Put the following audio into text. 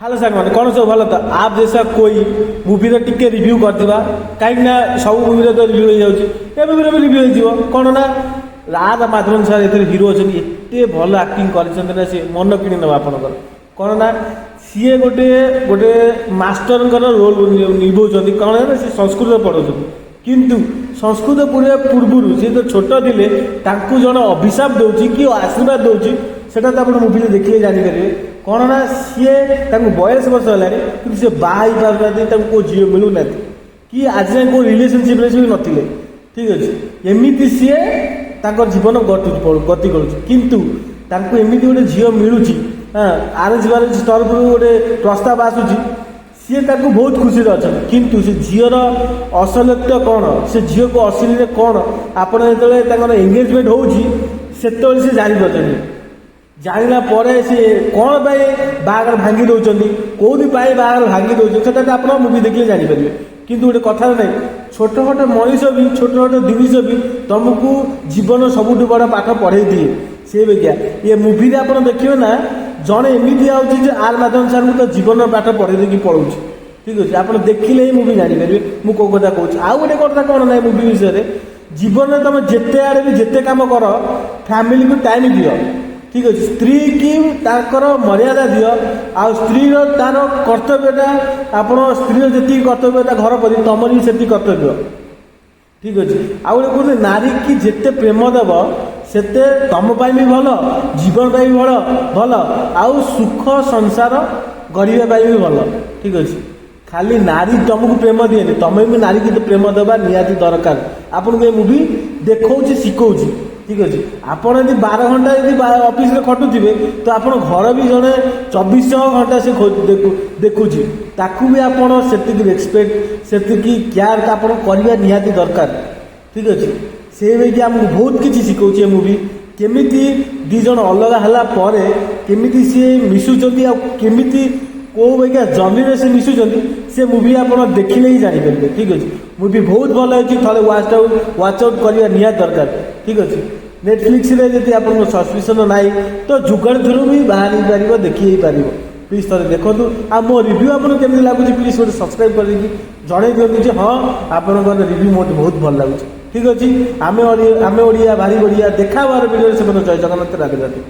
Hello साग मैंने कौन सब भल तो आप जैसा कोई मूवी टिके रिव्यू करवा कहीं सब मूवी तो रिव्यू हो जाए मूवी भी रिव्यू हो कौन ना राज माधवन सार ये हिरो अच्छे एत भल आक्टिंग कर सी मन कि ना आपंकर कौन ना सी गोटे गोटे मास्टर रोल निभाऊँ कौन ना सी संस्कृत पढ़ाऊँ किंतु संस्कृत पढ़ा पूर्व सी तो छोट थे जन अभिशाप दूसरी कि आशीर्वाद दूसरी सेटा तो आप मुवी देखिए जानीपर कौन ना सी बयस वर्ष है सी बाहर पार्ना को झील मिलूना कि आज जाए कौ रिलेशनशिप भी नथिले ठीक अच्छे एमती सी जीवन गति करुँच एमती गोटे झील मिलूँ आरेंज मैरेज तरफ गोटे प्रस्ताव आसूँ सी बहुत खुशी अच्छा किंतु से झीर असलियत कौन से झील को असली कौन आपड़ जो एंगेजमेंट होते से जापर जाना सी कौन बाहर भांगी दौरान कौन बाहर भांगी दौरान आप मुवी देखिए जापर किंतु गोटे कथा ना छोट छोट मनीष भी छोट छोट जिनिस भी तुमको जीवन सबुठ बड़ पाठ पढ़े दिए से बेगिया ये मुवी आप देखिए ना जड़े एमती आउे आर माधवन सार तो जीवन पाठ पढ़े देखिए पढ़ाऊँ ठीक अच्छे आप देखिले ही मुवी जानीपर मुझे कौ कथा कहूँ आउ गोटे कथा कौन ना मुवी विषय जीवन में तुम जिते आड़े भी जिते कम कर फैमिली को टाइम दियो ठीक अच्छे स्त्री की ताकर मर्यादा दियो आ स्त्री तार कर्तव्यटा आप स्त्री जी कर्तव्यता घर पर तुम भी से कर्तव्य ठीक अच्छे आउ गोटे कहते नारी की जिते प्रेम देव से तुम भी भल जीवन भी भल भल आउ सुख संसार गढ़ा भी भल ठीक अच्छे खाली नारी तुमको प्रेम दिए तुम भी नारी की प्रेम देवा निहाती दरकार आपको ये मुवी देखा शिखौच ठीक अच्छे आपड़ यदि 12 घंटा यदि ऑफिस रे खटुवे तो आप घर भी जड़े 2400 घंटा से देखुची ताकू भी आप रेस्पेक्ट से केयर आप करवा निहाती दरकार ठीक अच्छे से कि आमको बहुत किसी शिखौचे मुवी केमी दिज अलग है केमी सी मिशुंट आमती कौ भाई जर्नी से मिशुंट से मुवी आप देखिले ही जानीपर ठीक अच्छे मुवी बहुत भल है थे वाच आउट करवा निहाती दरकार ठीक अच्छे नेटफ्लिक्स जी आप सब्सक्रिप्शन ना तो जुगाड़ थ्रू भी बाहर पार देखी पार प्लीज थे देखो आ मो रिव्यू आपको केमी लगुच प्लीज गोटे सब्सक्राइब करके जन दिखाँ हाँ आपंकर रिव्यू मत बहुत भल लगुच ठीक अच्छे आम ओडिया भारी बढ़िया देखा वीडियो से जय जगन्नाथ राधे राधे।